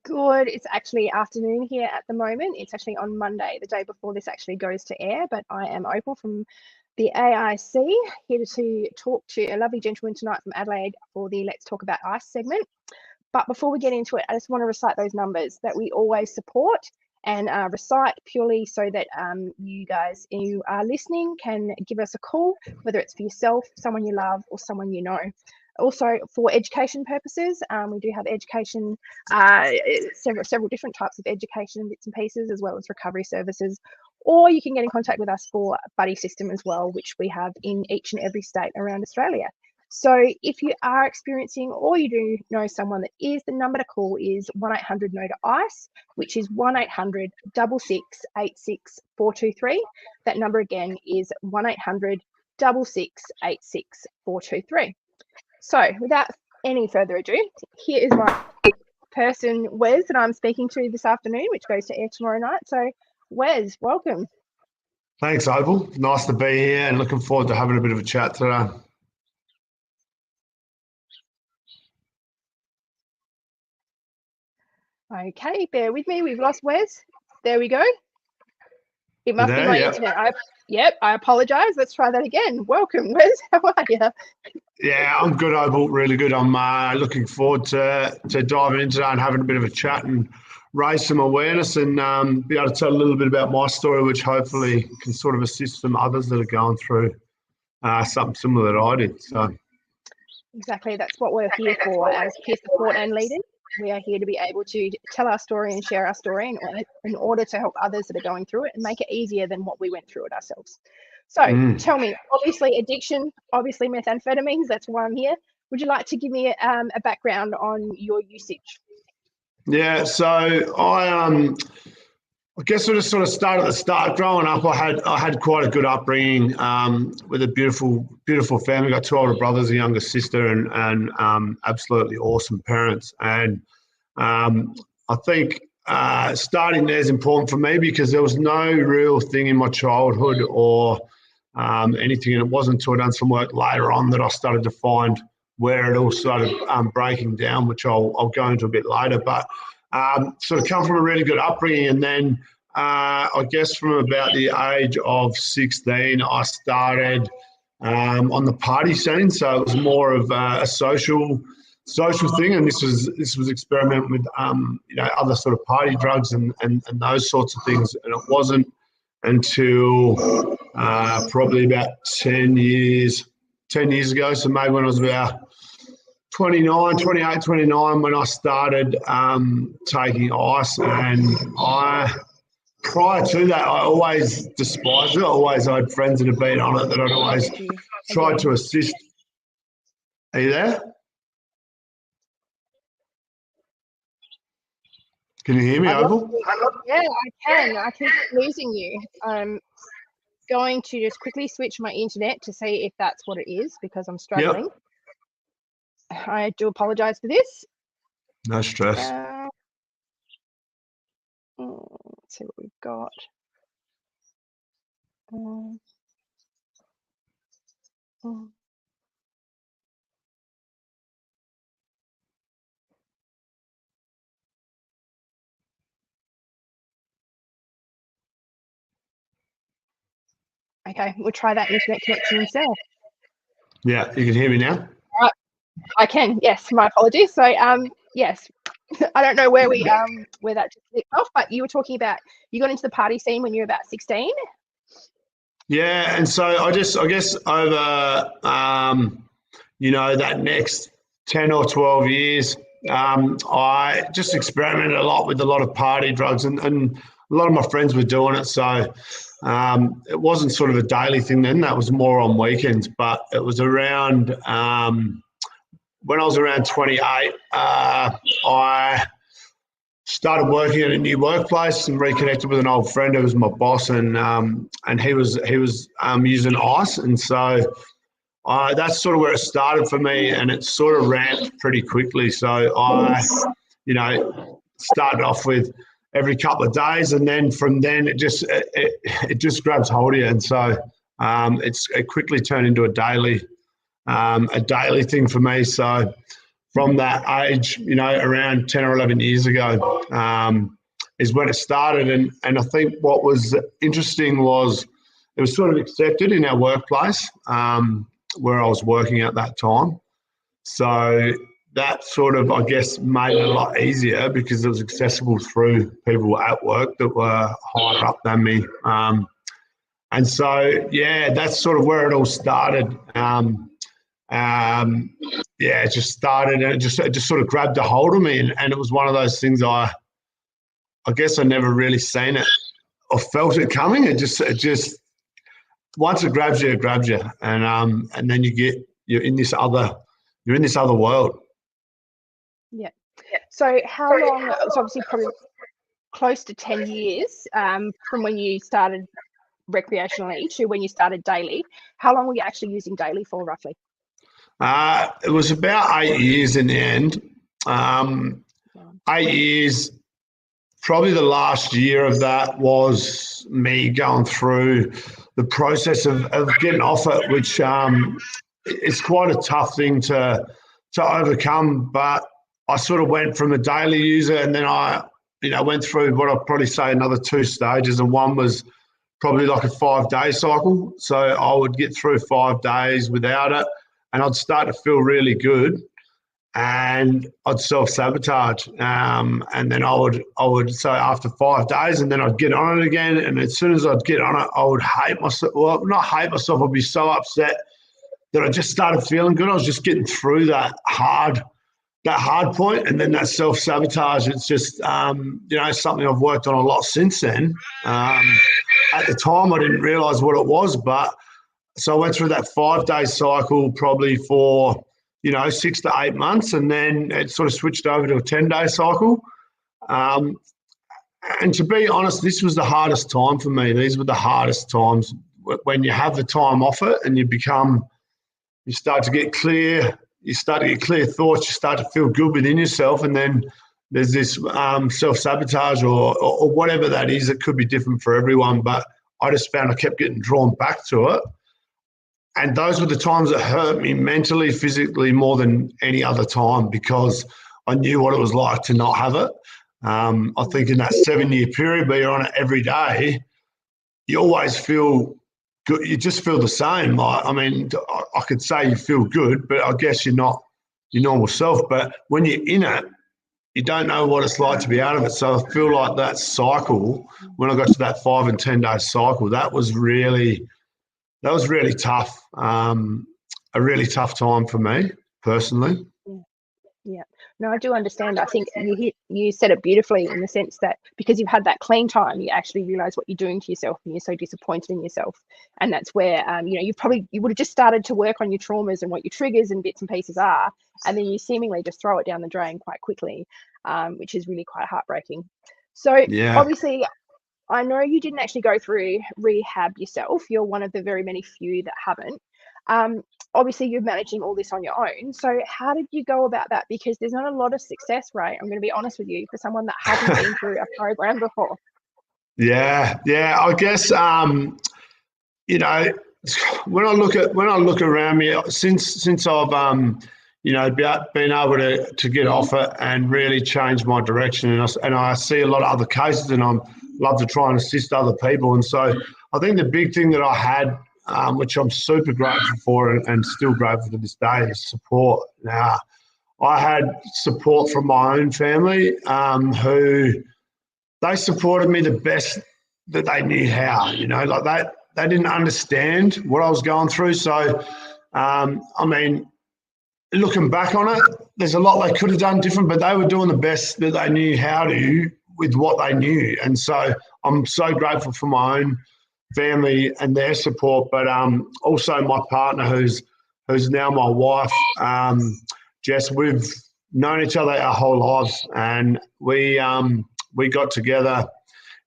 Good. It's actually afternoon here at the moment. It's actually on Monday, the day before this actually goes to air. But I am Opal from the AIC, here to talk to a lovely gentleman tonight from Adelaide for the Let's Talk About Ice segment. But before we get into it, I just want to recite those numbers that we always support and recite purely so that you guys who are listening can give us a call, whether it's for yourself, someone you love, or someone you know. Also, for education purposes, we do have education, several different types of education bits and pieces, as well as recovery services. Or you can get in contact with us for buddy system as well, which we have in each and every state around Australia. So if you are experiencing, or you do know someone that is, the number to call is 1-800-NO-TO-ICE, which is 1-800-668-6423. That number again is 1-800-668-6423. So without any further ado, here is my person, Wes, that I'm speaking to this afternoon, which goes to air tomorrow night. So Wes, welcome. Thanks, Opal. Nice to be here and looking forward to having a bit of a chat today. Okay, bear with me. We've lost Wes. There we go. It must be my internet. I apologise. Let's try that again. Welcome, Wes. How are you? Yeah, I'm good, Opal. Really good. I'm looking forward to diving into that and having a bit of a chat and raise some awareness and be able to tell a little bit about my story, which hopefully can sort of assist some others that are going through something similar that I did. So exactly, that's what we're here for as peer support and leaders. We are here to be able to tell our story and share our story in order to help others that are going through it and make it easier than what we went through it ourselves. So tell me, obviously addiction, obviously methamphetamines, that's why I'm here. Would you like to give me a background on your usage? Yeah, so I guess we'll just sort of start at the start. Growing up, I had quite a good upbringing with a beautiful family. Got two older brothers, a younger sister, and absolutely awesome parents. And I think starting there is important for me because there was no real thing in my childhood or anything, and it wasn't until I done some work later on that I started to find where it all started breaking down, which I'll go into a bit later. But sort of come from a really good upbringing, and then I guess from about the age of 16, I started on the party scene. So it was more of a social thing, and this was experimenting with other sort of party drugs and those sorts of things. And it wasn't until probably about 10 years ago, so maybe when I was about 28, 29, when I started taking ice. And prior to that, I always despised it. I always had friends that had been on it that I'd always tried to assist. Are you there? Can you hear me, Opal? Yeah, I can. I keep losing you. I'm going to just quickly switch my internet to see if that's what it is, because I'm struggling. Yep. I do apologise for this. No stress. Let's see what we've got. Okay, we'll try that internet connection instead. Yeah, you can hear me now? I can, yes, my apologies. So, yes, I don't know where that just slipped off, but you were talking about, you got into the party scene when you were about 16? Yeah, and so I guess over, that next 10 or 12 years, I just experimented a lot with a lot of party drugs, and a lot of my friends were doing it. So it wasn't sort of a daily thing then. That was more on weekends. But it was around when I was around 28, I started working at a new workplace and reconnected with an old friend who was my boss, and he was using ice, and so that's sort of where it started for me, and it sort of ramped pretty quickly. So I, started off with every couple of days, and then from then it just grabs hold of you, and so it quickly turned into a daily thing for me. So from that age, around 10 or 11 years ago, is when it started. And I think what was interesting was it was sort of accepted in our workplace where I was working at that time. So that sort of, I guess, made it a lot easier because it was accessible through people at work that were higher up than me. And so, yeah, that's sort of where it all started. It just started, and it just sort of grabbed a hold of me. And it was one of those things I guess I never really seen it or felt it coming. It just once it grabs you, it grabs you. And then you're in this other world. Yeah. So how long, it's obviously probably close to 10 years from when you started recreationally to when you started daily. How long were you actually using daily for, roughly? It was about 8 years in the end. 8 years. Probably the last year of that was me going through the process of getting off it, which it's quite a tough thing to overcome. But I sort of went from a daily user, and then I went through what I'd probably say another 2 stages, and one was probably like a 5-day cycle. So I would get through 5 days without it, and I'd start to feel really good. And I'd self-sabotage, and then I would so after 5 days, and then I'd get on it again, and as soon as I'd get on it, I would hate myself. Well, not hate myself, I'd be so upset that I just started feeling good. I was just getting through that hard point, and then that self-sabotage. It's just something I've worked on a lot since then. At the time, I didn't realise what it was, but so I went through that 5-day cycle probably for 6 to 8 months, and then it sort of switched over to a 10-day cycle. And to be honest, this was the hardest time for me. These were the hardest times when you have the time off it, and you start to get clear. You start to get clear thoughts. You start to feel good within yourself, and then there's this self-sabotage or whatever that is. It could be different for everyone, but I just found I kept getting drawn back to it. And those were the times that hurt me mentally, physically, more than any other time, because I knew what it was like to not have it. I think in that 7-year period where you're on it every day, you always feel good. You just feel the same. I could say you feel good, but I guess you're not your normal self. But when you're in it, you don't know what it's like to be out of it. So I feel like that cycle, when I got to that 5 and 10-day cycle, that was really tough. A really tough time for me personally. Yeah. No, I do understand. I think you said it beautifully in the sense that because you've had that clean time, you actually realize what you're doing to yourself, and you're so disappointed in yourself. And that's where you would have just started to work on your traumas and what your triggers and bits and pieces are, and then you seemingly just throw it down the drain quite quickly, which is really quite heartbreaking. So obviously, I know you didn't actually go through rehab yourself. You're one of the very many few that haven't. Obviously, you're managing all this on your own. So how did you go about that? Because there's not a lot of success rate, I'm going to be honest with you, for someone that hasn't been through a program before. Yeah. I guess, when I look around me, since I've, been able to get off it and really change my direction, and I see a lot of other cases, and I'm love to try and assist other people. And so I think the big thing that I had, which I'm super grateful for and still grateful to this day, is support. Now, I had support from my own family who they supported me the best that they knew how, like that. They didn't understand what I was going through. So, looking back on it, there's a lot they could have done different, but they were doing the best that they knew how to with what they knew. And so I'm so grateful for my own family and their support, but also my partner who's now my wife, Jess. We've known each other our whole lives, and we got together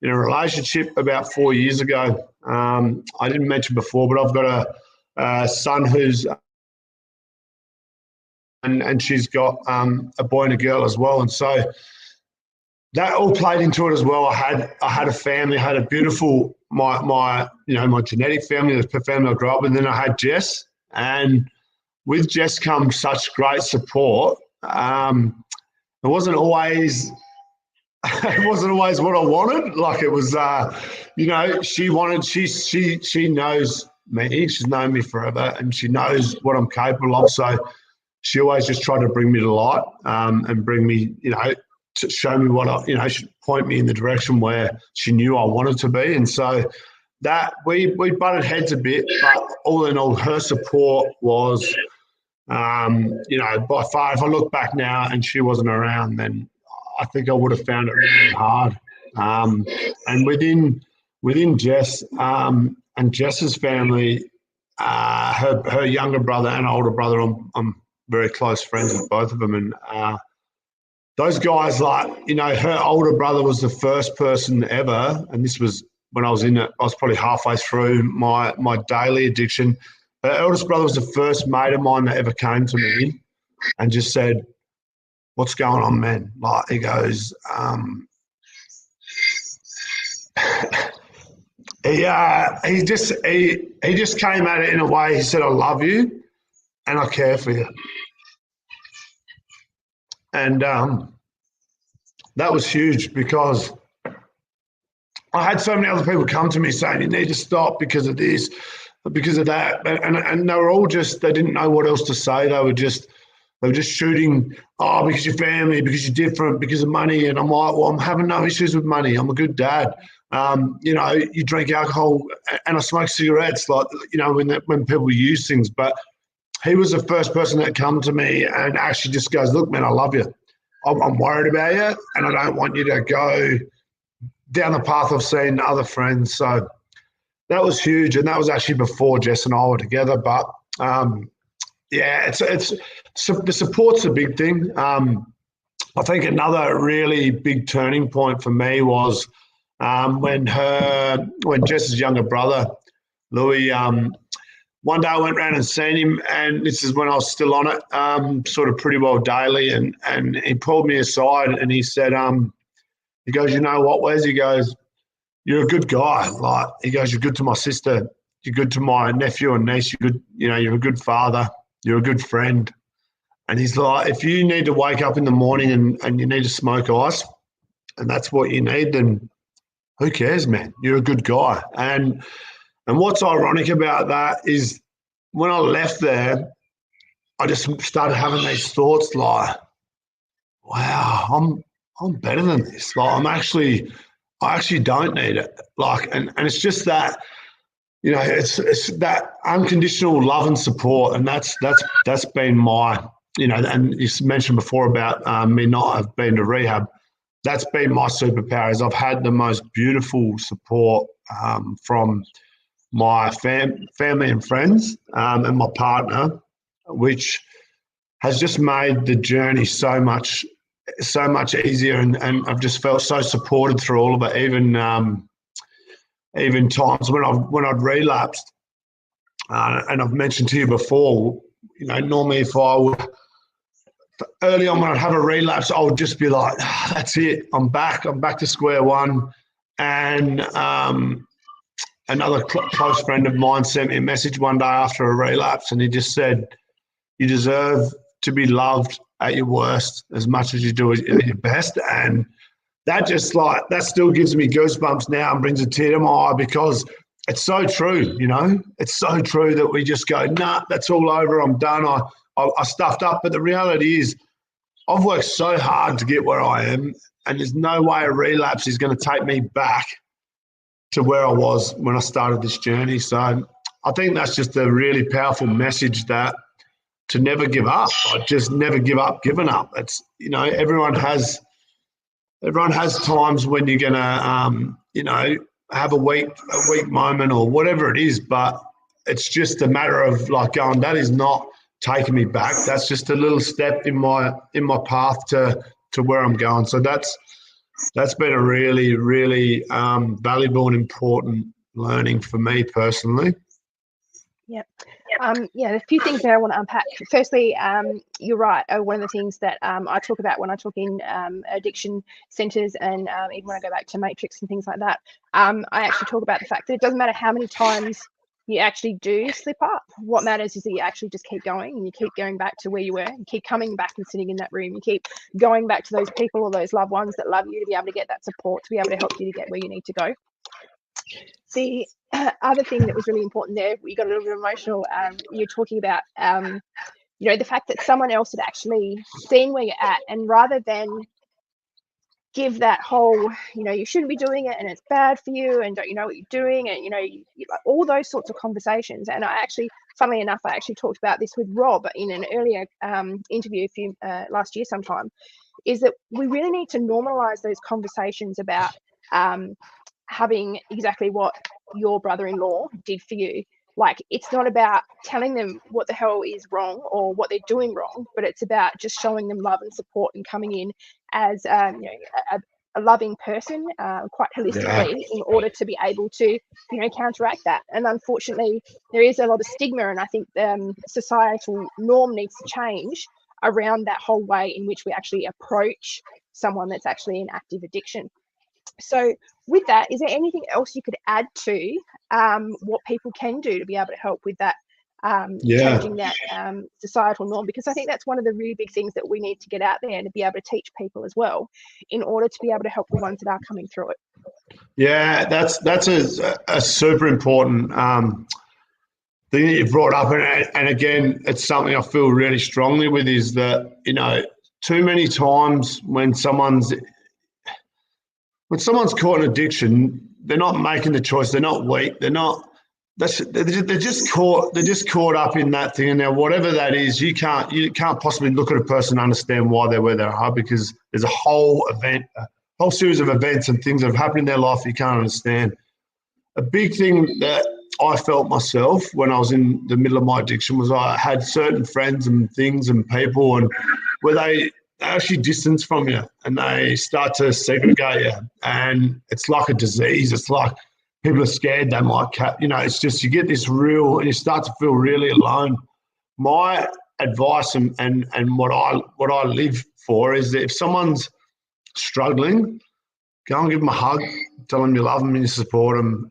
in a relationship about 4 years ago. I didn't mention before, but I've got a son who's and she's got a boy and a girl as well, and so that all played into it as well. I had a family, I had a beautiful my genetic family, the family I grew up with, and then I had Jess, and with Jess comes such great support It wasn't always it wasn't always what I wanted. Like it was, you know, she knows me. She's known me forever, and she knows what I'm capable of. So she always just tried to bring me to light, and bring me, you know, to show me what I, you know, she'd point me in the direction where she knew I wanted to be. And so that we butted heads a bit, but all in all, her support was, you know, by far. If I look back now and she wasn't around, then I think I would have found it really hard. And within Jess, and Jess's family, her younger brother and older brother, I'm very close friends with both of them, and those guys, like, you know, her older brother was the first person ever, and this was when I was in it. I was probably halfway through my daily addiction. Her eldest brother was the first mate of mine that ever came to me and just said, "What's going on, man?" Like, he goes, he just came at it in a way. He said, "I love you and I care for you," and that was huge, because I had so many other people come to me saying, "You need to stop because of this, because of that," and they were all just, they didn't know what else to say. They were just shooting, "Oh, because you're family, because you're different, because of money." And I'm like, well, I'm having no issues with money. I'm a good dad. You know, you drink alcohol and I smoke cigarettes, like, you know, when people use things. But he was the first person that come to me and actually just goes, "Look, man, I love you. I'm worried about you, and I don't want you to go down the path of seeing other friends." So that was huge, and that was actually before Jess and I were together. But yeah, it's the support's a big thing. I think another really big turning point for me was when Jess's younger brother Louis, one day I went around and seen him, and this is when I was still on it, sort of pretty well daily, and he pulled me aside and he said, he goes, "You know what, Wes?" He goes, "You're a good guy." Like, he goes, "You're good to my sister. You're good to my nephew and niece. You're good. You know, you're a good father. You're a good friend." And he's like, "If you need to wake up in the morning and you need to smoke ice, and that's what you need, then who cares, man? You're a good guy." And what's ironic about that is when I left there, I just started having these thoughts like, wow, I'm better than this. Like, I actually don't need it. Like, and it's just that, you know, it's that unconditional love and support, and that's been my, you know, and you mentioned before about me not have been to rehab. That's been my superpower. Is I've had the most beautiful support from my family and friends, and my partner, which has just made the journey so much easier, and I've just felt so supported through all of it. Even times when I'd relapsed, and I've mentioned to you before, you know, normally if I would early on when I'd have a relapse, I would just be like, "That's it, I'm back to square one." And another close friend of mine sent me a message one day after a relapse, and he just said, "You deserve to be loved at your worst as much as you do at your best." And that just, like, that still gives me goosebumps now and brings a tear to my eye, because it's so true, you know. It's so true that we just go, "Nah, that's all over, I'm done, I stuffed up." But the reality is, I've worked so hard to get where I am, and there's no way a relapse is going to take me back to where I was when I started this journey. So I think that's just a really powerful message, that to never give up. Like, just never give up giving up. It's, you know, everyone has times when you're gonna you know, have a weak moment or whatever it is, but it's just a matter of, like, going, that is not taking me back. That's just a little step in my path to where I'm going. So that's been a really, really valuable and important learning for me personally. Yeah. Yeah, there's a few things that I want to unpack. Firstly, you're right. One of the things that I talk about when I talk in addiction centres, and even when I go back to Matrix and things like that, I actually talk about the fact that it doesn't matter how many times you actually do slip up. What matters is that you actually just keep going, and you keep going back to where you were, you keep coming back and sitting in that room, you keep going back to those people or those loved ones that love you to be able to get that support, to be able to help you to get where you need to go. The other thing that was really important there, we got a little bit emotional, you're talking about the fact that someone else had actually seen where you're at, and rather than give that whole, you shouldn't be doing it and it's bad for you and don't you know what you're doing, and all those sorts of conversations. And funnily enough, I actually talked about this with Rob in an earlier interview last year sometime, is that we really need to normalize those conversations about having exactly what your brother-in-law did for you. Like, it's not about telling them what the hell is wrong or what they're doing wrong, but it's about just showing them love and support and coming in as a loving person, quite holistically, in order to be able to counteract that. And unfortunately, there is a lot of stigma, and I think the societal norm needs to change around that whole way in which we actually approach someone that's actually in active addiction. So with that, is there anything else you could add to what people can do to be able to help with that, changing that societal norm? Because I think that's one of the really big things that we need to get out there and to be able to teach people as well, in order to be able to help the ones that are coming through it. Yeah, that's a super important thing that you've brought up. And again, it's something I feel really strongly with, is that, too many times when someone's caught in addiction, they're not making the choice. They're not weak. They're just caught up in that thing. And now, whatever that is, you can't possibly look at a person and understand why they're where they are, because there's a whole series of events and things that have happened in their life you can't understand. A big thing that I felt myself when I was in the middle of my addiction was I had certain friends and things and people, and where they actually distance from you and they start to segregate you, and it's like a disease. It's like people are scared they might it's just, you get this and you start to feel really alone. My advice and what I live for is that if someone's struggling, go and give them a hug, tell them you love them and you support them,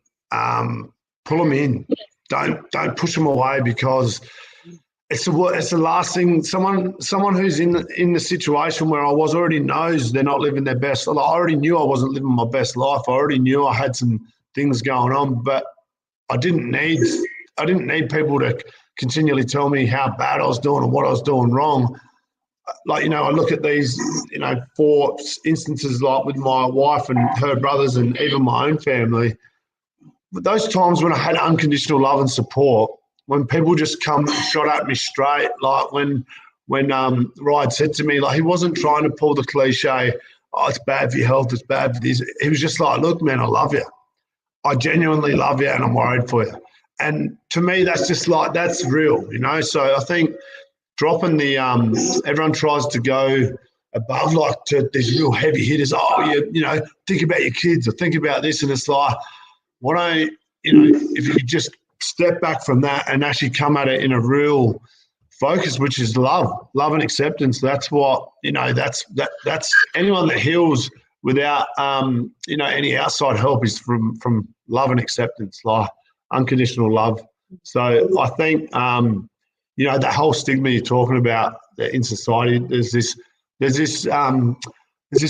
pull them in, don't push them away, because it's the last thing. Someone who's in the situation where I was already knows they're not living their best. I already knew I wasn't living my best life. I already knew I had some things going on, but I didn't need people to continually tell me how bad I was doing or what I was doing wrong. Like, I look at these, 4 instances, like with my wife and her brothers and even my own family. But those times when I had unconditional love and support, when people just shot at me straight, like when Ryan said to me, like, he wasn't trying to pull the cliche, oh, it's bad for your health, it's bad for this. He was just like, look, man, I love you. I genuinely love you and I'm worried for you. And to me, that's just like, that's real, So I think dropping the everyone tries to go above, like, to these real heavy hitters. Oh, think about your kids or think about this, and it's like, why don't if you just step back from that and actually come at it in a real focus, which is love and acceptance. That's what that's anyone that heals without any outside help is from love and acceptance, like unconditional love. So I think that whole stigma you're talking about in society, there's this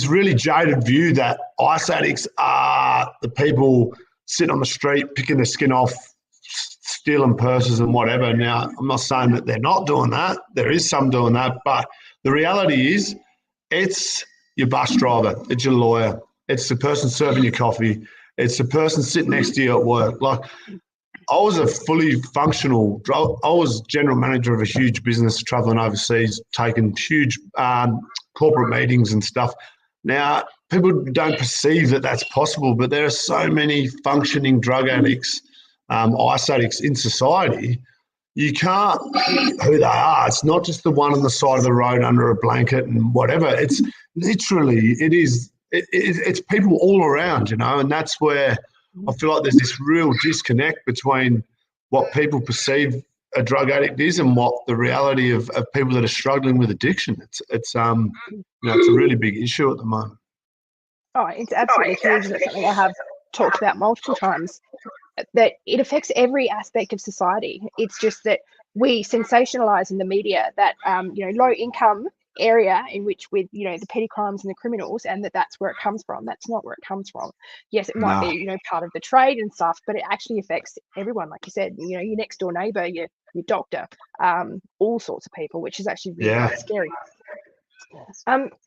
really jaded view that ice addicts are the people sitting on the street picking their skin off, stealing purses and whatever. Now, I'm not saying that they're not doing that. There is some doing that, but the reality is, it's your bus driver, it's your lawyer, it's the person serving your coffee, it's the person sitting next to you at work. Like, I was I was general manager of a huge business, traveling overseas, taking huge corporate meetings and stuff. Now, people don't perceive that that's possible, but there are so many functioning drug addicts, ice addicts in society. You can't who they are. It's not just the one on the side of the road under a blanket and whatever. It's literally, it's people all around, and that's where I feel like there's this real disconnect between what people perceive a drug addict is and what the reality of people that are struggling with addiction. It's a really big issue at the moment. Oh, it's absolutely huge. It's something I have talked about multiple times that it affects every aspect of society. It's just that we sensationalize in the media that low income area in which with the petty crimes and the criminals, and that's where it comes from. That's not where it comes from. Yes, it might be part of the trade and stuff, but it actually affects everyone, like you said, your next door neighbor, your doctor, all sorts of people, which is actually really quite scary.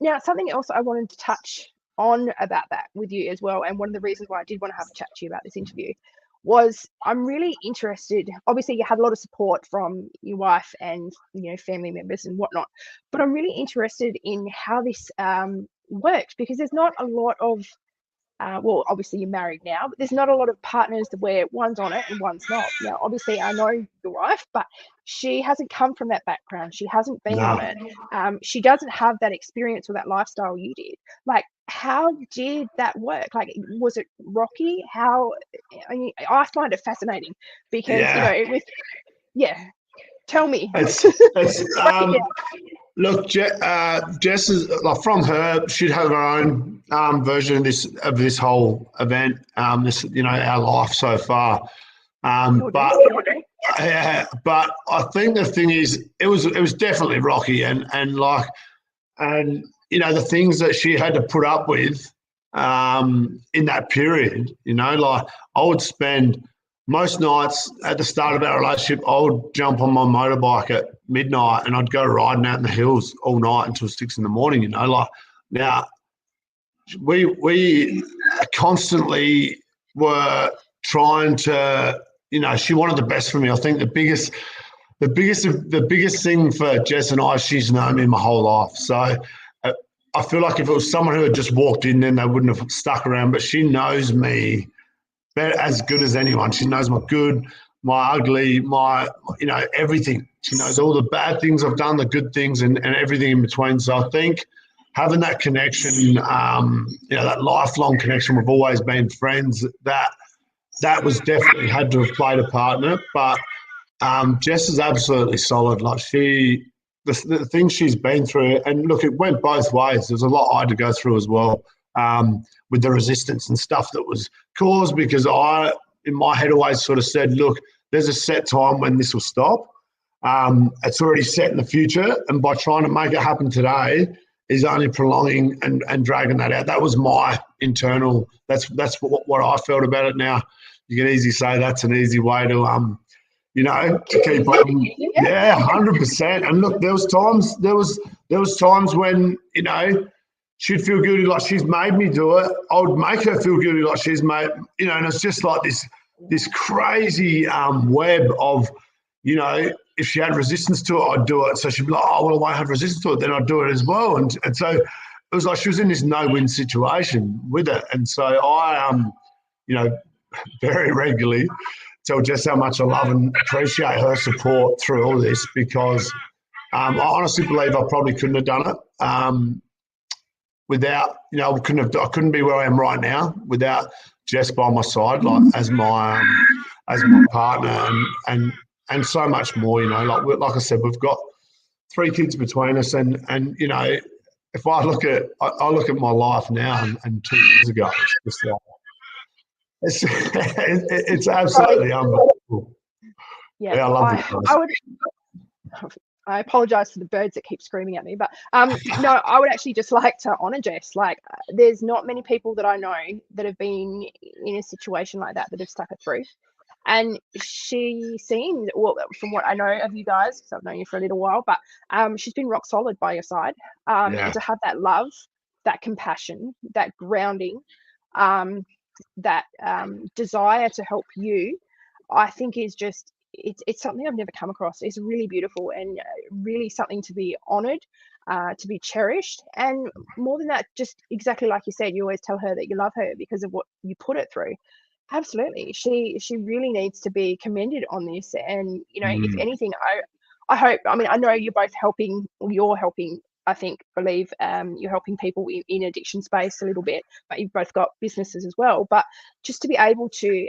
Now, something else I wanted to touch on about that with you as well, and one of the reasons why I did want to have a chat to you about this interview was I'm really interested. Obviously, you had a lot of support from your wife and family members and whatnot, but I'm really interested in how this worked, because there's not a lot of well, obviously you're married now, but there's not a lot of partners where one's on it and one's not. Now, obviously, I know your wife, but she hasn't come from that background. She hasn't been on it. She doesn't have that experience or that lifestyle you did. Like, how did that work? Like, was it rocky? I find it fascinating because, tell me. Look, Jess is like, from her. She'd have her own version of this whole event. Our life so far. But I think the thing is, it was definitely rocky, and the things that she had to put up with in that period. Like, I would spend most nights at the start of our relationship, I would jump on my motorbike at midnight and I'd go riding out in the hills all night until 6 a.m. Like, now we constantly were trying to, she wanted the best for me. I think the biggest thing for Jess and I, she's known me my whole life. So I feel like if it was someone who had just walked in, then they wouldn't have stuck around. But she knows me as good as anyone. She knows my good, my ugly, my everything. She knows all the bad things I've done, the good things, and everything in between. So I think having that connection, that lifelong connection, we've always been friends, that was definitely had to have played a part in it. But Jess is absolutely solid. Like, the things she's been through, and look, it went both ways. There's a lot I had to go through as well, with the resistance and stuff that was caused, because I, in my head, always sort of said, look, there's a set time when this will stop. It's already set in the future, and by trying to make it happen today is only prolonging and dragging that out. That was my internal. That's what I felt about it. Now, you can easily say that's an easy way to to keep on. Yeah, 100%. And look, there was times when she'd feel guilty like she's made me do it. I would make her feel guilty like she's made, and it's just like this crazy web of, if she had resistance to it, I'd do it. So she'd be like, oh, well, I won't have resistance to it, then I'd do it as well. And so it was like she was in this no-win situation with it. And so I, very regularly tell Jess how much I love and appreciate her support through all this, because I honestly believe I probably couldn't have done it without, I couldn't be where I am right now without Jess by my side, like as my partner, and so much more. Like I said, we've got 3 kids between us, and if I look at my life now and 2 years ago, it's just like, it's absolutely unbelievable. Yeah, I apologize for the birds that keep screaming at me, but no, I would actually just like to honor Jess. Like, there's not many people that I know that have been in a situation like that have stuck it through. And she seemed, well, from what I know of you guys, because I've known you for a little while, but she's been rock solid by your side. And to have that love, that compassion, that grounding, that desire to help you, I think is just, it's something I've never come across. It's really beautiful and really something to be honored, to be cherished. And more than that, just exactly like you said, you always tell her that you love her because of what you put it through. Absolutely. She really needs to be commended on this. And, if anything, I hope, I know you're both helping, I believe you're helping people in addiction space a little bit, but you've both got businesses as well. But just to be able to,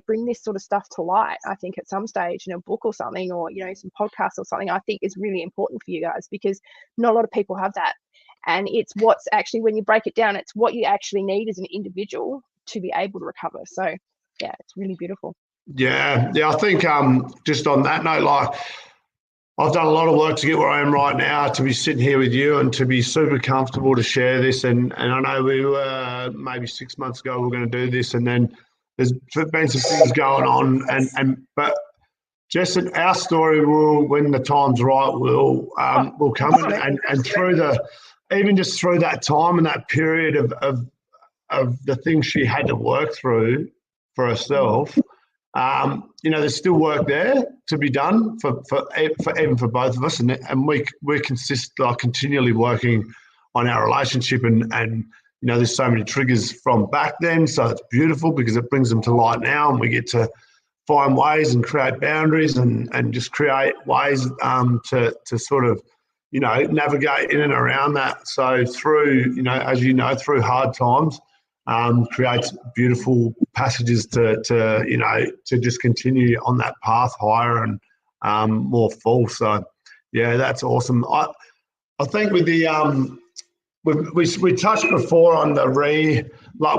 bring this sort of stuff to light, I think at some stage in a book or something, or, some podcasts or something, I think is really important for you guys, because not a lot of people have that. And it's what's actually, when you break it down, it's what you actually need as an individual to be able to recover. So yeah, it's really beautiful. Yeah. I think just on that note, like I've done a lot of work to get where I am right now, to be sitting here with you and to be super comfortable to share this. And I know we were maybe 6 months ago we were going to do this, and then there's been some things going on, but just our story will, when the time's right, will come and through even just through that time and that period of the things she had to work through for herself. There's still work there to be done for even for both of us, and we're continually working on our relationship, and there's so many triggers from back then, so it's beautiful because it brings them to light now, and we get to find ways and create boundaries and just create ways to sort of navigate in and around that. So through as through hard times. Creates beautiful passages to just continue on that path higher and more full. So, yeah, that's awesome. I think with the we touched before on the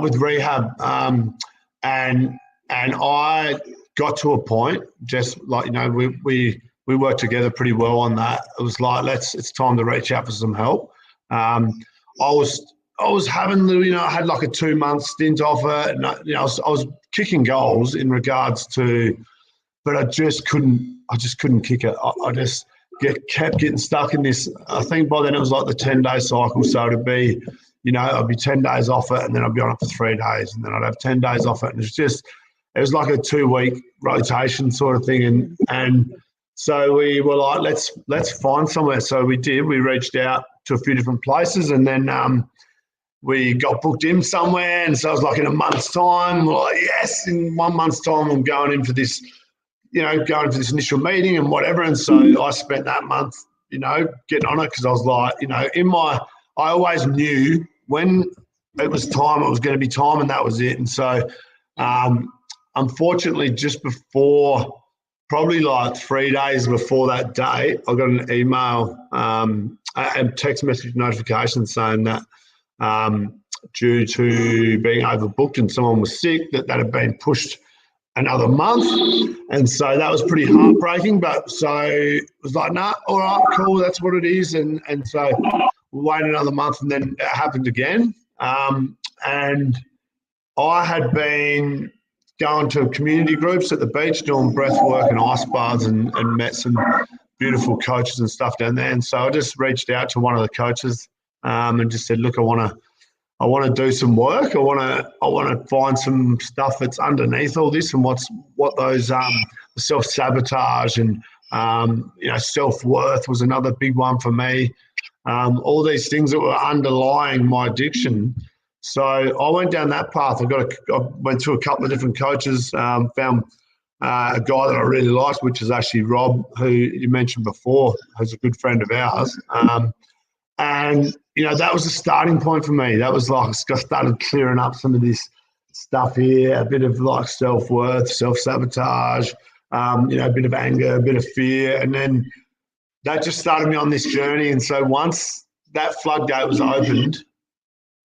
with rehab, and I got to a point just like we worked together pretty well on that. It was like it's time to reach out for some help. I was having I had like a 2-month stint off it, and I was kicking goals in regards to, but I just couldn't kick it. I just kept getting stuck in this. I think by then it was like the 10-day cycle. So it'd be, I'd be 10 days off it, and then I'd be on it for 3 days, and then I'd have 10 days off it. And it was like a 2-week rotation sort of thing. And so we were like, let's find somewhere. So we did. We reached out to a few different places, and then we got booked in somewhere, and so it was like in a month's time. We're like, yes, in 1 month's time, I'm going in for this, going for this initial meeting and whatever. And so I spent that month, getting on it because I was like, I always knew when it was time, it was going to be time, and that was it. And so, unfortunately, just before, probably like 3 days before that date, I got an email, a text message notification saying that, due to being overbooked and someone was sick, that had been pushed another month. And so that was pretty heartbreaking. But so it was like, nah, all right, cool, that's what it is. And so we waited another month, and then it happened again. And I had been going to community groups at the beach doing breath work and ice baths, and met some beautiful coaches and stuff down there. And so I just reached out to one of the coaches and just said, look, I want to do some work. I want to find some stuff that's underneath all this, and what those self-sabotage and self-worth was another big one for me. All these things that were underlying my addiction. So I went down that path. I went to a couple of different coaches, found a guy that I really liked, which is actually Rob, who you mentioned before, who's a good friend of ours. And, that was a starting point for me. That was like, I started clearing up some of this stuff here, a bit of like self-worth, self-sabotage, a bit of anger, a bit of fear. And then that just started me on this journey. And so once that floodgate was opened,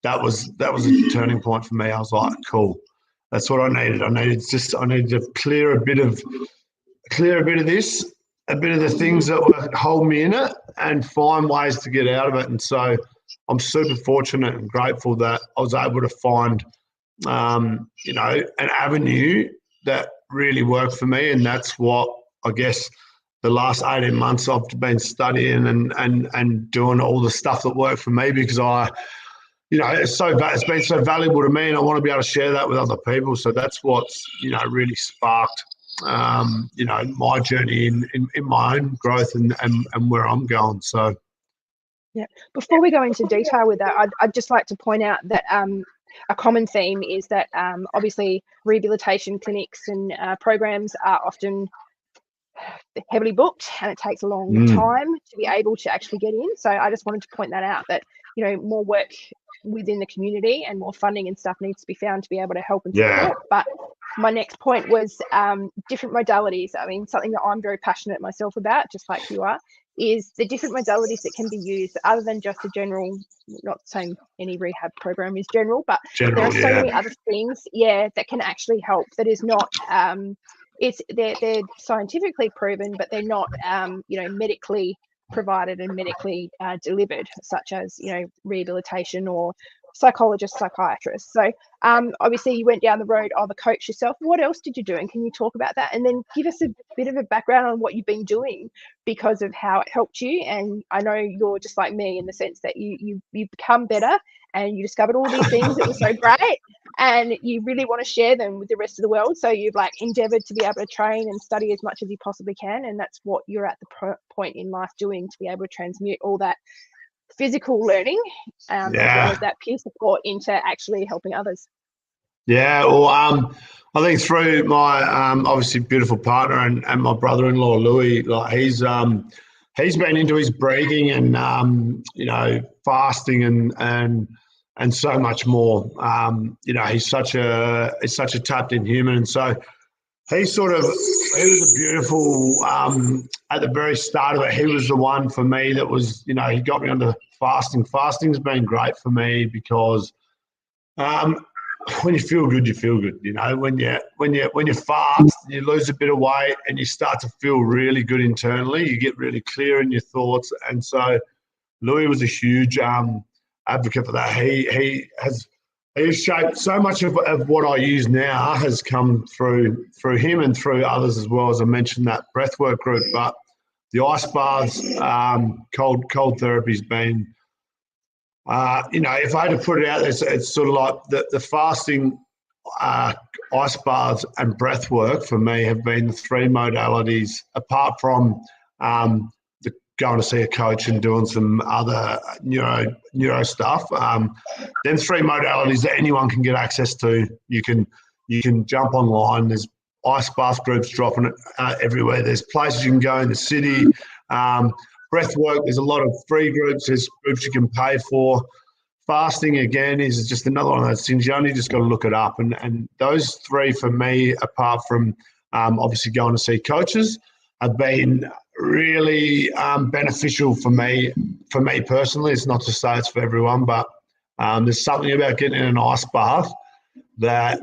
that was a turning point for me. I was like, cool, that's what I needed. I needed to clear a bit of this, a bit of the things that would hold me in it, and find ways to get out of it. And so I'm super fortunate and grateful that I was able to find, an avenue that really worked for me. And that's what I guess the last 18 months I've been studying and doing all the stuff that worked for me, because it's been so valuable to me, and I want to be able to share that with other people. So that's what's, really sparked, my journey in my own growth and where I'm going. So, yeah. Before we go into detail with that, I'd just like to point out that a common theme is that obviously rehabilitation clinics and programs are often heavily booked, and it takes a long time to be able to actually get in. So I just wanted to point that out, that more work within the community and more funding and stuff needs to be found to be able to help and support. But my next point was different modalities. I mean, something that I'm very passionate myself about, just like you are, is the different modalities that can be used other than just a general, not saying any rehab program is general, but there are so many other things, that can actually help, that is not they're scientifically proven, but they're not medically provided and medically delivered, such as rehabilitation or psychologists, psychiatrists. So obviously you went down the road of a coach yourself. What else did you do, and can you talk about that, and then give us a bit of a background on what you've been doing because of how it helped you? And I know you're just like me in the sense that you become better and you discovered all these things that were so great, and you really want to share them with the rest of the world. So you've endeavored to be able to train and study as much as you possibly can, and that's what you're at the point in life doing, to be able to transmute all that physical learning as well as that peer support into actually helping others. Yeah, well, I think through my obviously beautiful partner and my brother-in-law Louis, he's been into his breathing and fasting and so much more. He's such a tapped-in human, and so he was a beautiful at the very start of it. He was the one for me that was he got me onto fasting. Fasting's been great for me because when you feel good, you feel good. When you fast, you lose a bit of weight and you start to feel really good internally. You get really clear in your thoughts, and so Louis was a huge advocate for that. He has shaped so much of what I use now has come through him and through others as well. As I mentioned, that breathwork group, but the ice baths, cold therapy's been. If I had to put it out, it's sort of like the fasting, ice baths, and breath work for me have been the three modalities, apart from going to see a coach and doing some other neuro stuff. Then three modalities that anyone can get access to. You can jump online. There's ice bath groups dropping everywhere. There's places you can go in the city. Breath work, there's a lot of free groups. There's groups you can pay for. Fasting, again, is just another one of those things. You only just got to look it up. And those three, for me, apart from obviously going to see coaches, have been really beneficial for me personally. It's not to say it's for everyone, but there's something about getting in an ice bath that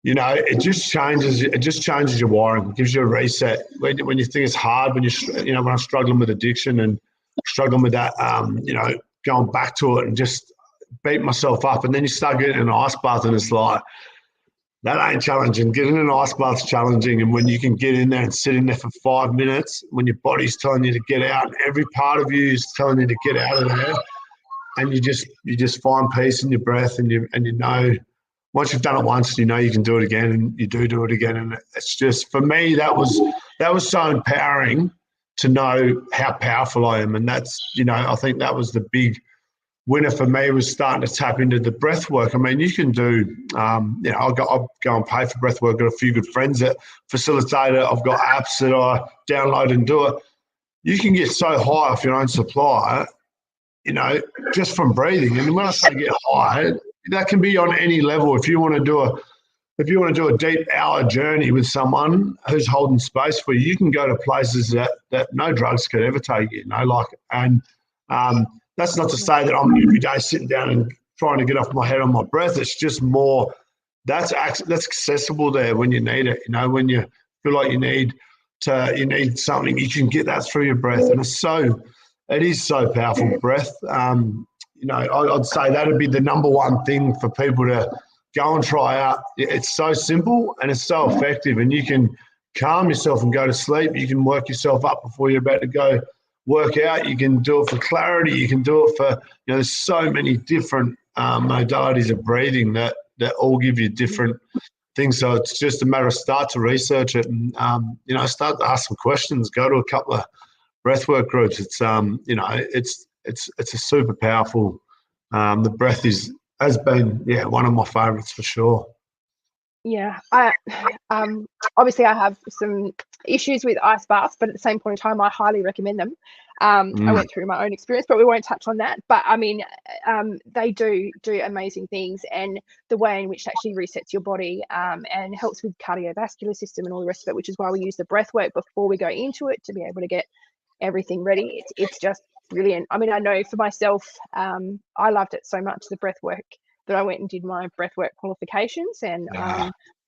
it just changes your wiring, gives you a reset. When you think it's hard, when I'm struggling with addiction and struggling with that, going back to it and just beat myself up, and then you start getting in an ice bath and it's like, that ain't challenging. Getting in an ice bath's challenging, and when you can get in there and sit in there for 5 minutes, when your body's telling you to get out, and every part of you is telling you to get out of there, and you just find peace in your breath, and you know. Once you've done it once, you can do it again, and you do it again. And it's just, for me, that was so empowering to know how powerful I am. And that's, I think that was the big winner for me, was starting to tap into the breath work. I mean, you can do, I'll go and pay for breath work. I've got a few good friends that facilitate it. I've got apps that I download and do it. You can get so high off your own supply, just from breathing. And when I say get high, that can be on any level. If you want to do a deep hour journey with someone who's holding space for you, you can go to places that no drugs could ever take you. That's not to say that I'm every day sitting down and trying to get off my head on my breath. It's just more that's accessible there when you need it. When you feel like you need something, you can get that through your breath, and it is so powerful. Breath. I'd say that'd be the number one thing for people to go and try out. It's so simple and it's so effective, and you can calm yourself and go to sleep. You can work yourself up before you're about to go work out. You can do it for clarity. You can do it for, there's so many different modalities of breathing that all give you different things. So it's just a matter of start to research it and, start to ask some questions, go to a couple of breathwork groups. It's, it's a super powerful. The breath has been one of my favourites for sure. Yeah, I obviously I have some issues with ice baths, but at the same point in time, I highly recommend them. I went through my own experience, but we won't touch on that. But I mean, they do amazing things, and the way in which it actually resets your body and helps with cardiovascular system and all the rest of it, which is why we use the breath work before we go into it to be able to get everything ready. It's just brilliant. I mean, I know for myself, I loved it so much, the breath work, that I went and did my breathwork qualifications, and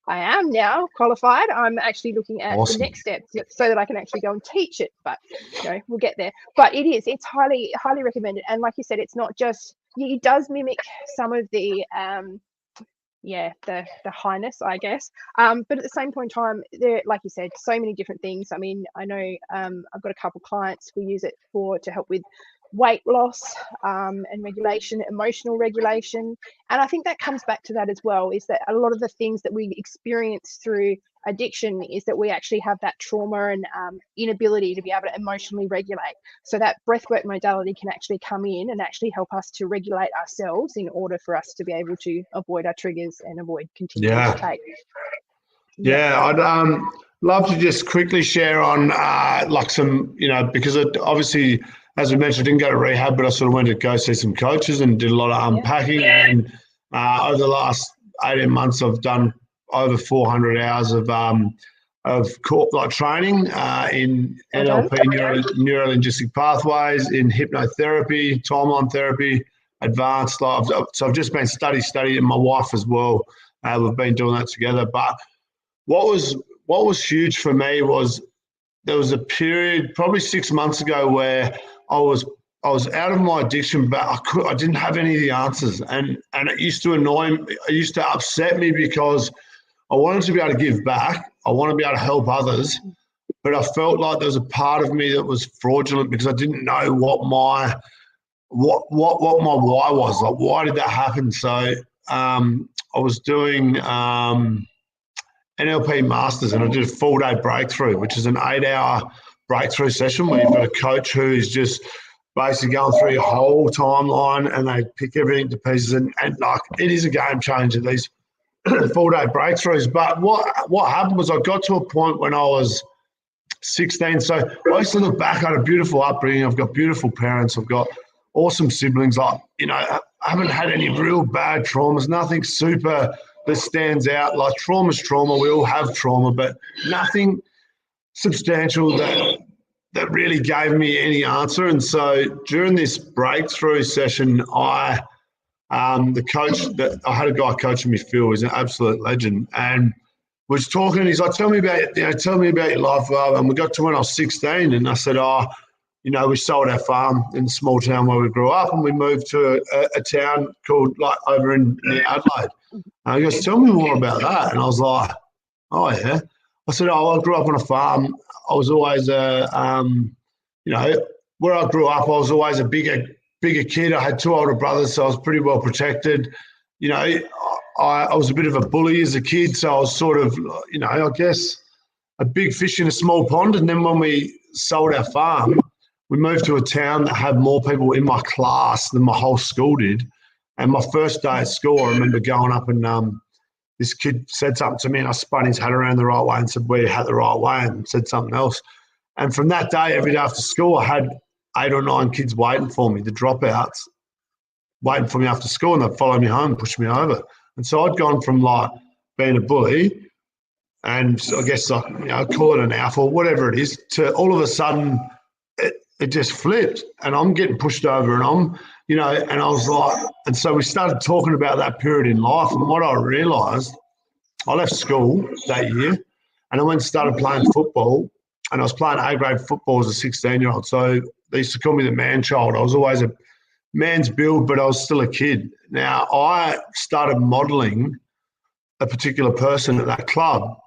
I am now qualified. I'm actually looking at Awesome. the next steps so that I can actually go and teach it. But we'll get there. But it's highly recommended. And like you said, it's not just, it does mimic some of the the highness, I guess. But at the same point in time, there, like you said, so many different things. I mean, I know I've got a couple clients who use it to help with weight loss and regulation, emotional regulation. And I think that comes back to that as well, is that a lot of the things that we experience through addiction is that we actually have that trauma and inability to be able to emotionally regulate. So that breathwork modality can actually come in and actually help us to regulate ourselves in order for us to be able to avoid our triggers and avoid continuing to take. Yeah, I'd love to just quickly share on like some, because it obviously, as we mentioned, I didn't go to rehab, but I sort of went to go see some coaches and did a lot of unpacking. And over the last 18 months, I've done over 400 hours of training in NLP, neuro-linguistic pathways, in hypnotherapy, timeline therapy, advanced life. So I've just been studying, my wife as well. We've been doing that together. But what was huge for me was there was a period probably 6 months ago where I was out of my addiction, but I didn't have any of the answers, and it used to annoy me. It used to upset me because I wanted to be able to give back. I want to be able to help others, but I felt like there was a part of me that was fraudulent because I didn't know what my why was. Like, why did that happen? So I was doing NLP Masters, and I did a 4-day breakthrough, which is an 8-hour breakthrough session where you've got a coach who's just basically going through your whole timeline, and they pick everything to pieces. And like, it is a game changer, these 4-day breakthroughs. But what happened was I got to a point when I was 16. So I used to look back, I had a beautiful upbringing. I've got beautiful parents. I've got awesome siblings. I haven't had any real bad traumas, nothing super that stands out. Like, trauma's trauma. We all have trauma, but nothing substantial that really gave me any answer. And so during this breakthrough session, the coach that I had, a guy coaching me, Phil, is an absolute legend, and was talking. He's like, tell me about your life, and we got to when I was 16, and I said, we sold our farm in a small town where we grew up, and we moved to a town called, like, over near Adelaide. And he goes, tell me more about that. And I was like, oh yeah. I said, I grew up on a farm. I was always where I grew up, I was always a bigger kid. I had 2 older brothers, so I was pretty well protected. I was a bit of a bully as a kid, so I was sort of, I guess a big fish in a small pond. And then when we sold our farm, we moved to a town that had more people in my class than my whole school did. And my first day at school, I remember going up and this kid said something to me, and I spun his hat around the right way and said, "Wear your hat the right way," and said something else. And from that day, every day after school, I had 8 or 9 kids waiting for me, the dropouts, waiting for me after school, and they'd follow me home and push me over. And so I'd gone from, like, being a bully, and so I guess, call it an alpha or whatever it is, to all of a sudden it just flipped, and I'm getting pushed over, and I'm, and I was like, and so we started talking about that period in life. And what I realised, I left school that year and I went and started playing football, and I was playing A-grade football as a 16-year-old. So they used to call me the man child. I was always a man's build, but I was still a kid. Now, I started modelling a particular person at that club,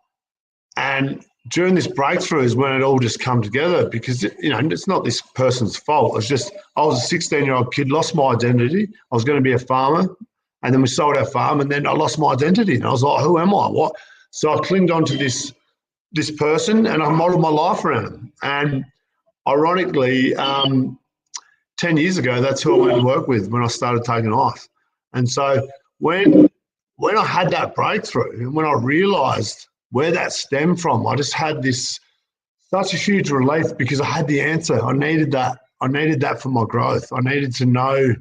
and during this breakthrough is when it all just come together, because, it's not this person's fault. It's just, I was a 16-year-old kid, lost my identity. I was going to be a farmer, and then we sold our farm, and then I lost my identity. And I was like, who am I? What? So I clinged on to this person, and I modeled my life around him. And ironically, 10 years ago, that's who I went to work with when I started taking ice. And so when I had that breakthrough, and when I realised where that stemmed from, I just had such a huge relief, because I had the answer. I needed that for my growth. I needed to know,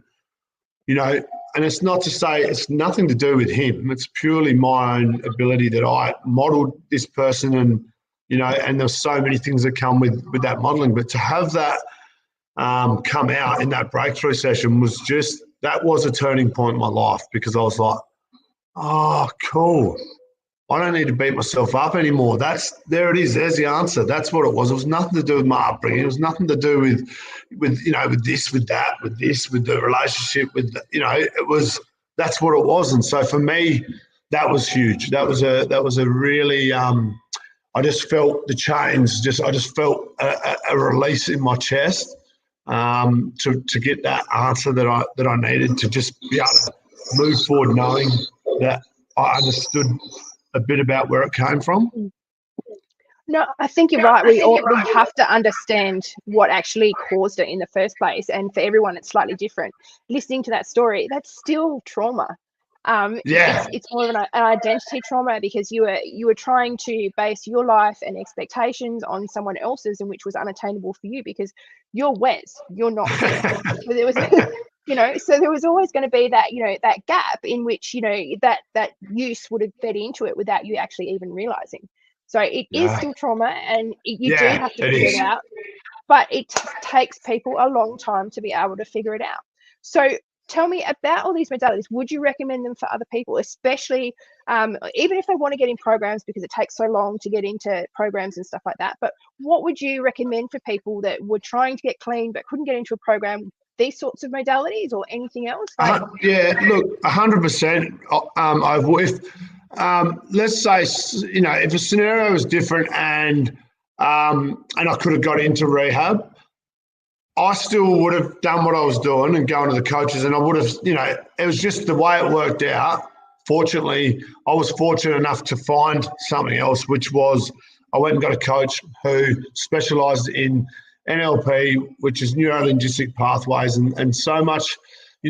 and it's not to say, it's nothing to do with him. It's purely my own ability that I modelled this person, and, and there's so many things that come with that modelling. But to have that come out in that breakthrough session that was a turning point in my life, because I was like, oh, cool. I don't need to beat myself up anymore. There it is. There's the answer. That's what it was. It was nothing to do with my upbringing. It was nothing to do with this, with that, with this, with the relationship, that's what it was. And so for me, that was huge. That was a really, I just felt the change. I just felt a release in my chest to get that answer that I needed to just be able to move forward, knowing that I understood a bit about where it came from. No, I think you're right. We have to understand what actually caused it in the first place, and for everyone, it's slightly different. Listening to that story, that's still trauma. It's more of an identity trauma, because you were trying to base your life and expectations on someone else's, and which was unattainable for you because you're Wes, you're not here. So there was, so there was always going to be that, that gap in which, that use would have fed into it without you actually even realizing. So it is still trauma, and you do have to figure it out, but it takes people a long time to be able to figure it out. So tell me about all these modalities. Would you recommend them for other people, especially even if they want to get in programs, because it takes so long to get into programs and stuff like that? But what would you recommend for people that were trying to get clean but couldn't get into a program, these sorts of modalities or anything else? Look, 100%. Let's say, if a scenario was different and I could have got into rehab, I still would have done what I was doing and going to the coaches, and I would have, it was just the way it worked out. Fortunately, I was fortunate enough to find something else, which was I went and got a coach who specialised in NLP, which is neuro-linguistic pathways, and so much,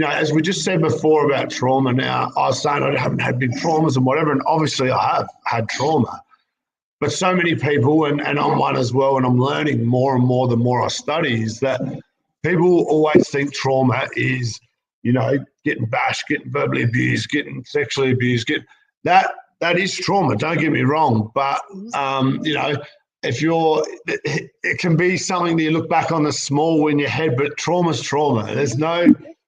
as we just said before about trauma. Now, I was saying I haven't had big traumas and whatever, and obviously I have had trauma. But so many people, and I'm one as well, and I'm learning more and more the more I study, is that people always think trauma is, getting bashed, getting verbally abused, getting sexually abused. That is trauma, don't get me wrong. But, it can be something that you look back on that's small in your head, but trauma's trauma.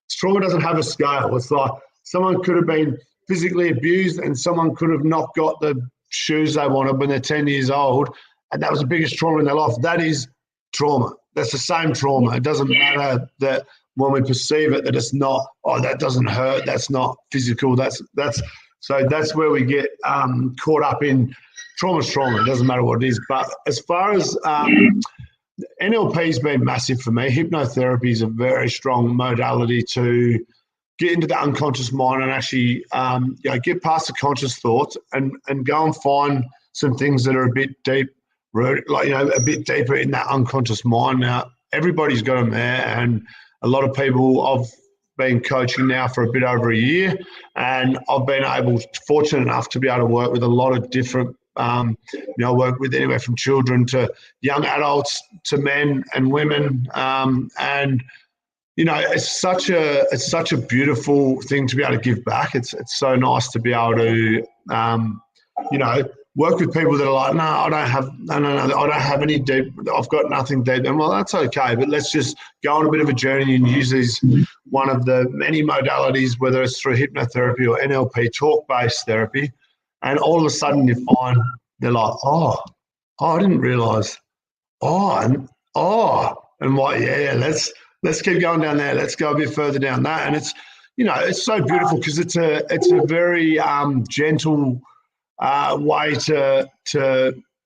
Trauma doesn't have a scale. It's like someone could have been physically abused and someone could have not got the shoes they wanted when they're 10 years old, and that was the biggest trauma in their life. That is trauma. That's the same trauma. It doesn't matter that when we perceive it that it's not, that doesn't hurt, that's not physical, that's where we get caught up in trauma's trauma. It doesn't matter what it is. But as far as NLP's been massive for me. Hypnotherapy is a very strong modality to get into the unconscious mind and actually get past the conscious thoughts and go and find some things that are a bit deep, a bit deeper in that unconscious mind. Now, everybody's got them there, and a lot of people, I've been coaching now for a bit over a year, and I've been fortunate enough to be able to work with a lot of different work with anywhere from children to young adults to men and women, and it's such a beautiful thing to be able to give back. It's so nice to be able to work with people that are like, I don't have any deep. I've got nothing deep. And well, that's okay, but let's just go on a bit of a journey and use these one of the many modalities, whether it's through hypnotherapy or NLP, talk-based therapy. And all of a sudden you find they're like, I didn't realise. And what? Yeah, let's keep going down there. Let's go a bit further down that. And it's, it's so beautiful because it's a very gentle way to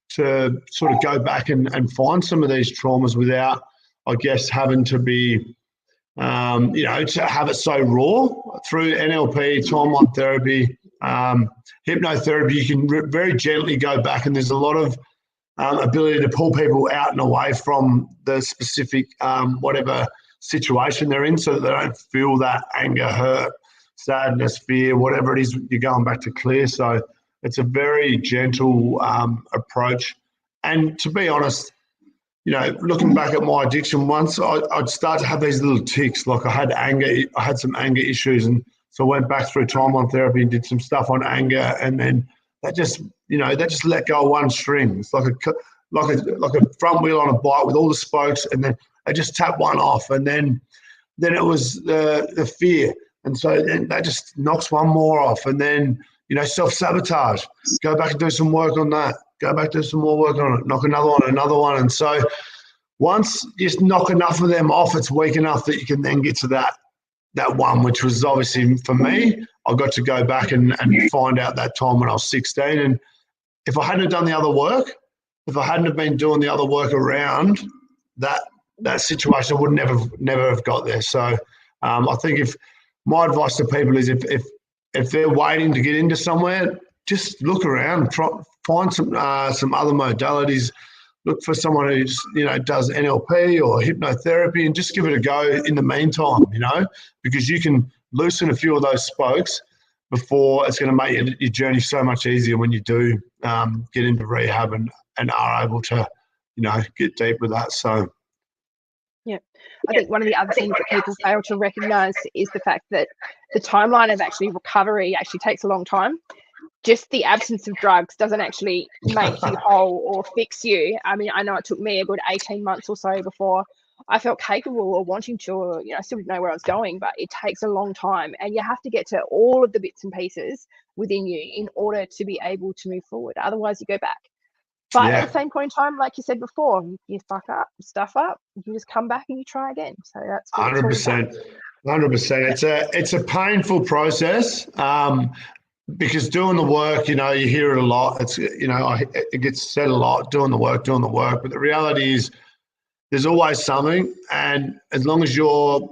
sort of go back and find some of these traumas without, I guess, having to be, to have it so raw. Through NLP, timeline therapy, hypnotherapy, you can very gently go back, and there's a lot of ability to pull people out and away from the specific whatever situation they're in, so that they don't feel that anger, hurt, sadness, fear, whatever it is, you're going back to clear. So it's a very gentle approach. And to be honest, looking back at my addiction, once I'd start to have these little tics, like I had some anger issues, and so I went back through timeline therapy and did some stuff on anger, and then that just let go of one string. It's like a front wheel on a bike with all the spokes, and then I just tapped one off, and then it was the fear, and so then that just knocks one more off, and then self-sabotage. Go back and do some work on that. Go back, do some more work on it. Knock another one. And so once you knock enough of them off, it's weak enough that you can then get to that one, which was obviously for me. I got to go back and find out that time when I was 16. And if I hadn't done the other work, if I hadn't have been doing the other work around that situation, I would never have got there. So I think if my advice to people is if they're waiting to get into somewhere, just look around, find some other modalities. Look for someone who does NLP or hypnotherapy, and just give it a go in the meantime. Because you can loosen a few of those spokes before it's going to make your journey so much easier when you do get into rehab and are able to get deep with that. So yeah, I think one of the other things that people fail to recognise is the fact that the timeline of recovery actually takes a long time. Just the absence of drugs doesn't actually make you whole or fix you. I mean, I know it took me a good 18 months or so before I felt capable or wanting to, or, I still didn't know where I was going, but it takes a long time, and you have to get to all of the bits and pieces within you in order to be able to move forward. Otherwise you go back. But at the same point in time, like you said before, you stuff up, you just come back and you try again. So that's 100%. 100%. It's a painful process. Because doing the work, you hear it a lot. It's, it gets said a lot, doing the work. But the reality is there's always something. And as long as you want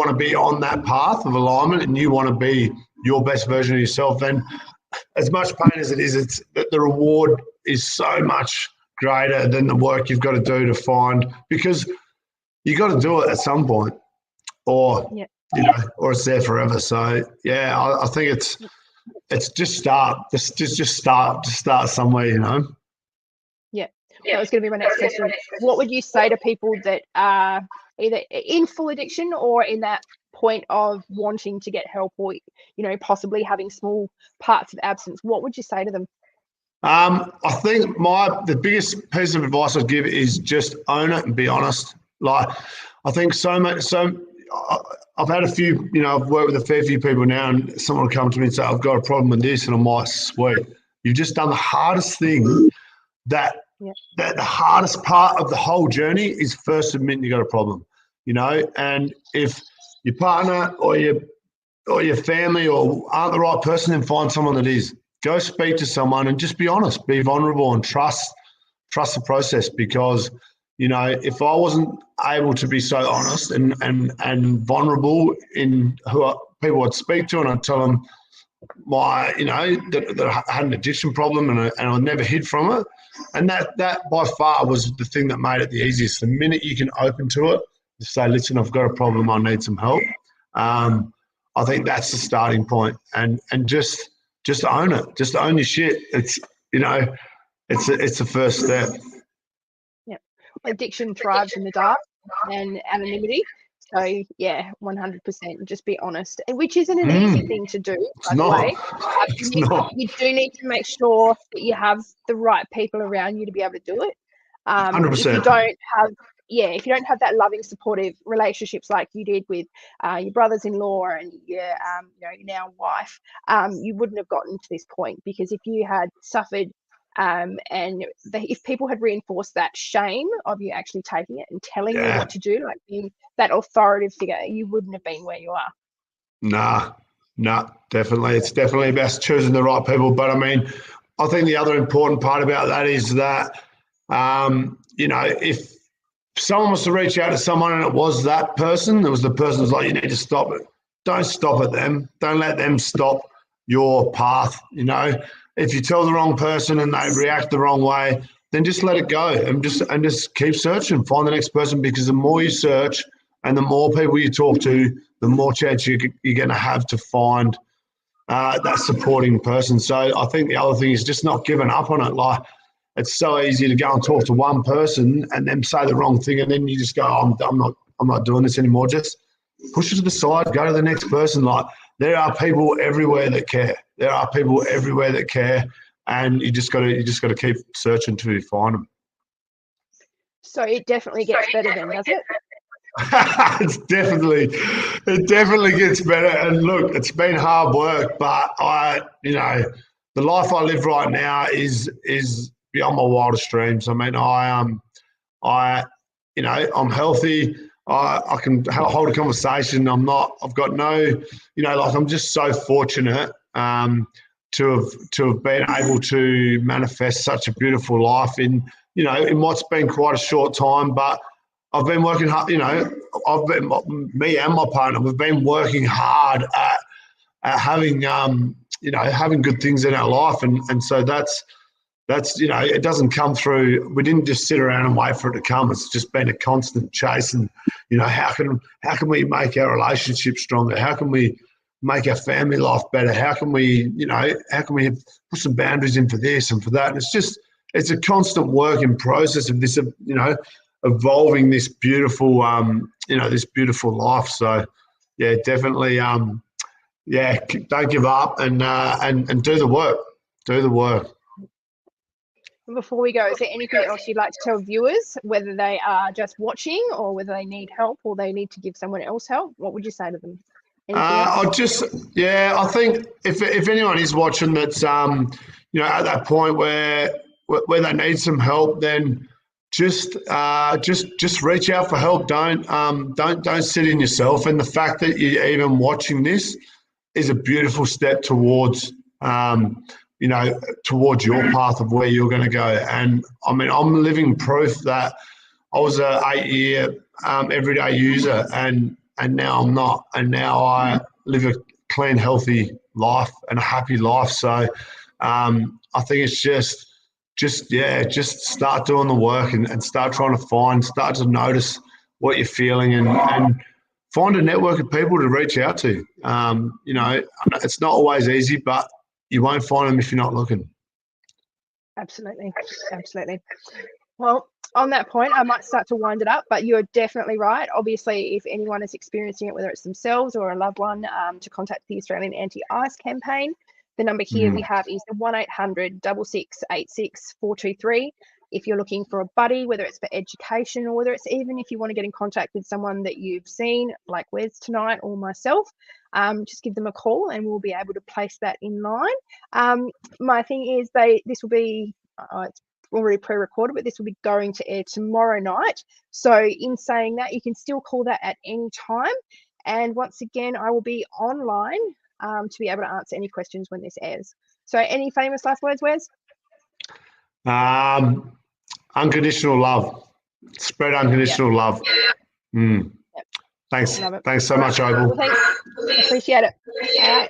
to be on that path of alignment and you want to be your best version of yourself, then as much pain as it is, it's the reward is so much greater than the work you've got to do to find, because you got to do it at some point, or or it's there forever. So yeah, I think it's just start somewhere. Yeah, that was going to be my next question. What would you say to people that are either in full addiction or in that point of wanting to get help, or possibly having small parts of absence? What would you say to them? I think the biggest piece of advice I'd give is just own it and be honest. Like, I think I've had a few, I've worked with a fair few people now, and someone will come to me and say, I've got a problem with this, and I'm like, sweet, you've just done the hardest thing. That the hardest part of the whole journey is first admitting you got a problem, and if your partner or your family aren't the right person, then find someone that is. Go speak to someone and just be honest, be vulnerable, and trust the process. Because if I wasn't able to be so honest and vulnerable in people I'd speak to, and I'd tell them that I had an addiction problem and I never hid from it, and that by far was the thing that made it the easiest. The minute you can open to it, to say, listen, I've got a problem, I need some help. I think that's the starting point, and just own it, just own your shit. It's it's the first step. Addiction thrives in the dark and anonymity. So yeah, 100%. Just be honest, which isn't an easy thing to do. By the way, you do need to make sure that you have the right people around you to be able to do it. 100%. If you don't have that loving, supportive relationships like you did with your brothers-in-law and your now wife, you wouldn't have gotten to this point. Because if you had suffered, if people had reinforced that shame of you actually taking it and telling you what to do, like being that authoritative figure, you wouldn't have been where you are. Nah, definitely. It's definitely best choosing the right people. But I mean, I think the other important part about that is that, if someone was to reach out to someone and it was that person, it was the person who's like, you need to stop it. Don't stop at them. Don't let them stop your path. If you tell the wrong person and they react the wrong way, then just let it go and just keep searching. Find the next person, because the more you search and the more people you talk to, the more chance you're going to have to find that supporting person. So I think the other thing is just not giving up on it. Like, it's so easy to go and talk to one person and then say the wrong thing, and then you just go, I'm not doing this anymore. Just push it to the side, go to the next person. Like, there are people everywhere that care. And you just got to keep searching until you find them. So it definitely gets better then, does it? It definitely gets better. And look, it's been hard work, but the life I live right now is beyond my wildest dreams. I mean, I'm healthy. I can hold a conversation. I've got no, I'm just so fortunate to have been able to manifest such a beautiful life in what's been quite a short time, but I've been working hard. Me and my partner, we've been working hard at having having good things in our life, and so that's it doesn't come through. We didn't just sit around and wait for it to come. It's just been a constant chase, and how can we make our relationship stronger? How can we make our family life better? How can we put some boundaries in for this and for that? And it's a constant work in process of this, evolving this beautiful this beautiful life. So yeah, definitely don't give up and do the work. Do the work. Before we go, is there anything else you'd like to tell viewers, whether they are just watching or whether they need help or they need to give someone else help? What would you say to them? I think if anyone is watching that's at that point where they need some help, then just reach out for help. Don't sit in yourself. And the fact that you're even watching this is a beautiful step towards towards your path of where you're going to go. And I mean, I'm living proof that I was a 8-year everyday user, and now I'm not. And now I live a clean, healthy life and a happy life. So I think it's just start doing the work and start trying to start to notice what you're feeling and find a network of people to reach out to. It's not always easy, but you won't find them if you're not looking. Absolutely. Well, on that point, I might start to wind it up, but you're definitely right. Obviously, if anyone is experiencing it, whether it's themselves or a loved one, to contact the Australian Anti-Ice campaign. The number here we have is the 1800 6686 423. If you're looking for a buddy, whether it's for education or whether it's even if you want to get in contact with someone that you've seen, like Wes tonight or myself, just give them a call and we'll be able to place that in line. My thing is this will be, it's already pre-recorded, but this will be going to air tomorrow night. So in saying that, you can still call that at any time. And once again, I will be online to be able to answer any questions when this airs. So any famous last words, Wes? Unconditional love. Spread unconditional love. Thanks. Thanks so much, Opal. Well, thanks. Appreciate it. All right.